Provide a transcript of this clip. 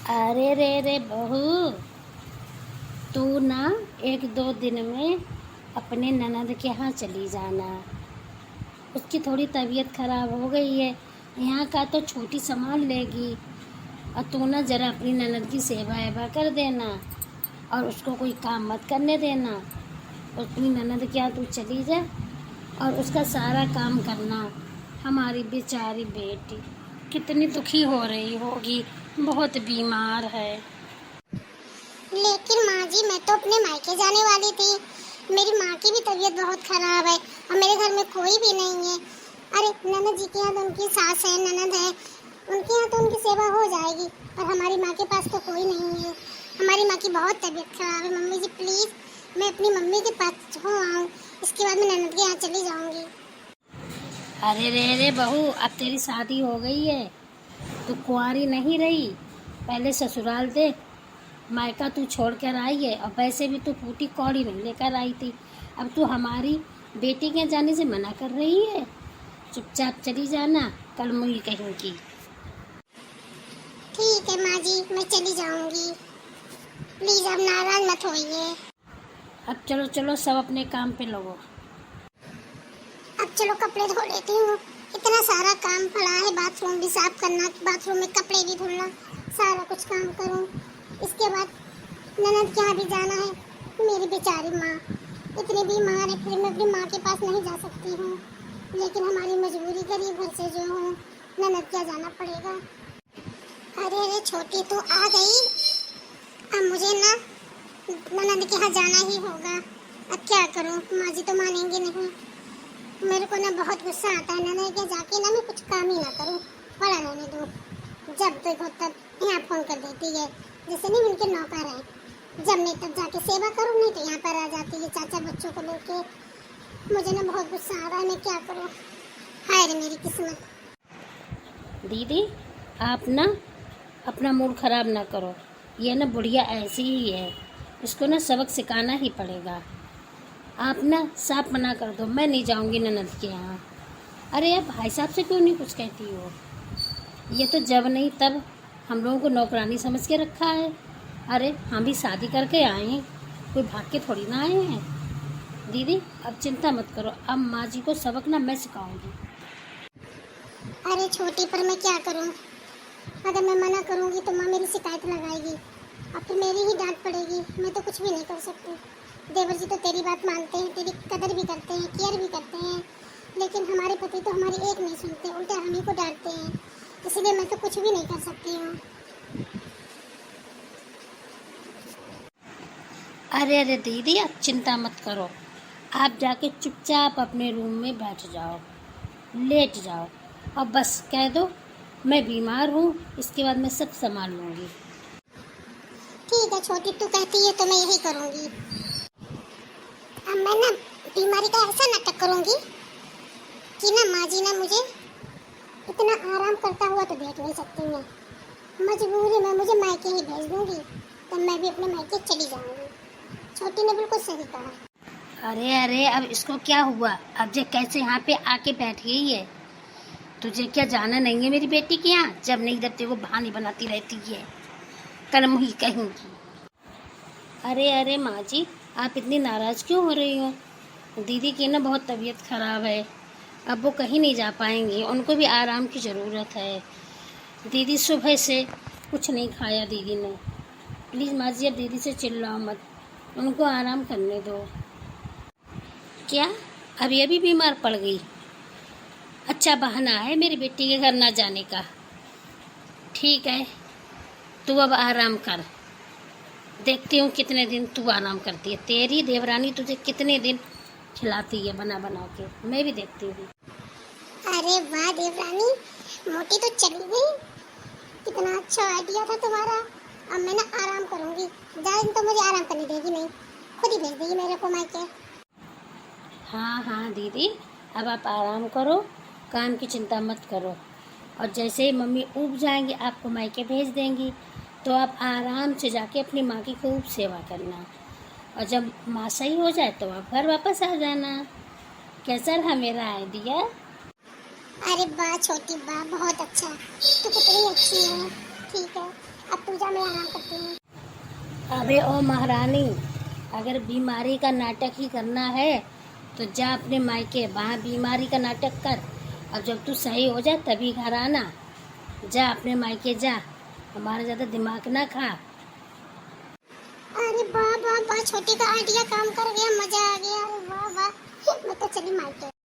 अरे रे रे बहू, तू ना 1-2 दिन में अपने ननद के यहाँ चली जाना। उसकी थोड़ी तबीयत खराब हो गई है, यहाँ का तो छोटी संभाल लेगी। और तू ना ज़रा अपनी ननद की सेवा एवा कर देना और उसको कोई काम मत करने देना। और अपनी ननद के यहाँ तू चली जा और उसका सारा काम करना। हमारी बेचारी बेटी कितनी दुखी हो रही होगी, बहुत बीमार है। लेकिन माँ जी, मैं तो अपने मायके जाने वाली थी। मेरी माँ की भी तबीयत बहुत खराब है और मेरे घर में कोई भी नहीं है। अरे ननद जी के यहाँ तो उनकी सास है, ननद है, उनके यहाँ तो उनकी सेवा हो जाएगी, पर हमारी माँ के पास तो कोई नहीं है। हमारी माँ की बहुत तबीयत खराब है। मम्मी जी प्लीज़, मैं अपनी मम्मी के पास हो आऊँ, इसके बाद मैं ननद के यहाँ चली जाऊँगी। अरे रे रे बहू, अब तेरी शादी हो गई है, तू कुंवारी नहीं रही। पहले ससुराल दे मायका तू छोड़ कर आई है, और वैसे भी तू फूटी कौड़ी नहीं लेकर आई थी। अब तू हमारी बेटी के जाने से मना कर रही है। चुपचाप चली जाना, कल मुझे कहेंगी। ठीक है माँ जी, मैं चली जाऊँगी। प्लीज़ आप नाराज मत होइए। अब चलो चलो, सब अपने काम पे लगो। अब चलो कपड़े धो लेती हूँ। इतना सारा काम पड़ा है, बाथरूम भी साफ करना, बाथरूम में कपड़े भी धुलना, सारा कुछ काम करूँ। इसके बाद ननद के यहाँ भी जाना है। मेरी बेचारी माँ इतनी बीमार है, फिर मैं अपनी माँ के पास नहीं जा सकती हूँ। लेकिन हमारी मजबूरी, गरीब घर से जो हूँ, ननद के यहाँ जाना पड़ेगा। अरे अरे छोटी तो आ गई। अब मुझे ना ननद के यहाँ जाना ही होगा। अब क्या करूँ, माँ जी तो मानेंगे नहीं। मेरे को ना बहुत गुस्सा आता है, ननद के जाके ना मैं कुछ काम ही ना करूँ, पड़ा रहने दूँ। जब देखो तब यहाँ फोन कर देती है, जैसे नहीं उनके नौकर हैं। जब नहीं तब जाके सेवा करूँ, नहीं तो यहाँ पर आ जाती है चाचा बच्चों को लेके। मुझे ना बहुत गुस्सा आ रहा है, मैं क्या करूँ। हाय रे मेरी किस्मत। दीदी, आप ना अपना मूड खराब ना करो। ये ना बुढ़िया ऐसी ही है, इसको ना सबक सिखाना ही पड़ेगा। आप ना साफ मना कर दो, मैं नहीं जाऊंगी ननद के यहाँ। अरे आप भाई साहब से क्यों नहीं कुछ कहती हो? ये तो जब नहीं तब हम लोगों को नौकरानी समझ के रखा है। अरे हम भी शादी करके आए हैं, कोई भाग के थोड़ी ना आए हैं। दीदी अब चिंता मत करो, अब माँ जी को सबक ना मैं सिखाऊंगी। अरे छोटी, पर मैं क्या करूँ? अगर मैं मना करूँगी तो माँ मेरी शिकायत लगाएगी और फिर मेरी ही डांट पड़ेगी। मैं तो कुछ भी नहीं कर सकती। देवर जी तो तेरी बात मानते हैं, तेरी कदर भी करते हैं, केयर भी करते हैं, लेकिन हमारे पति तो हमारी एक नहीं सुनते, उल्टा हम ही को डांटते हैं। इसलिए मैं तो कुछ भी नहीं कर सकती हूँ। अरे अरे दीदी, आप चिंता मत करो, आप जाके चुपचाप अपने रूम में बैठ जाओ, लेट जाओ और बस कह दो मैं बीमार हूँ, इसके बाद मैं सब संभाल लूँगी। ठीक है छोटी, तू कहती है तो मैं यही करूँगी। अब मैं ना बीमारी का ऐसा नाटक करूँगी कि ना माँ जी ना मुझे इतना आराम करता हुआ तो देख नहीं सकती। मैं मजबूरी में मुझे मायके ही भेज दूँगी, तब मैं भी अपने मायके चली जाऊँगी। छोटी ने बिल्कुल सही कहा। अरे अरे, अब इसको क्या हुआ? अब जे कैसे यहाँ पे आके बैठ गई है? तुझे क्या जाना नहीं है मेरी बेटी के यहाँ? जब नहीं जब तेरे को बहाने बनाती रहती है, कर्म ही कहूँगी। अरे अरे माँ जी, आप इतनी नाराज़ क्यों हो रही हो? दीदी की ना बहुत तबीयत खराब है, अब वो कहीं नहीं जा पाएंगी, उनको भी आराम की ज़रूरत है। दीदी सुबह से कुछ नहीं खाया दीदी ने। प्लीज़ माँ जी, अब दीदी से चिल्लाओ मत, उनको आराम करने दो। क्या अब ये भी बीमार पड़ गई? अच्छा बहाना है मेरी बेटी के घर ना जाने का। ठीक है, तू अब आराम कर, देखती हूँ कितने दिन तू आराम करती है। तेरी देवरानी तुझे कितने दिन खिलाती है बना बना के, मैं भी देखती हूँ। अरे वाह देवरानी, मोटी तो चली गई। कितना अच्छा आइडिया था तुम्हारा। अब मैं ना आराम करूँगी, ज़्यादा दिन तो मुझे आराम करने देगी नहीं, खुद ही भेज देगी मेरे को मायके। हाँ हाँ दीदी, अब आप आराम करो, काम की चिंता मत करो, और जैसे ही मम्मी ऊब जाएंगी आपको मायके भेज देंगी, तो आप आराम से जाके अपनी माँ की खूब सेवा करना, और जब माँ सही हो जाए तो आप घर वापस आ जाना। कैसा रहा मेरा आइडिया? अरे वाह छोटी वाह, बहुत अच्छा, तू कितनी अच्छी है। ठीक है, अब तू जा, मैं आराम करती हूँ। अबे ओ महारानी, अगर बीमारी का नाटक ही करना है तो जा अपने मायके, वहाँ बीमारी का नाटक कर। अब जब तू सही हो जा तभी घर आना। जा अपने मायके जा, हमारा ज़्यादा दिमाग ना खा। अरे वाह वाह वाह, छोटी का आइडिया काम कर गया, मजा आ गया। अरे वाह वाह, मैं तो चली मायके।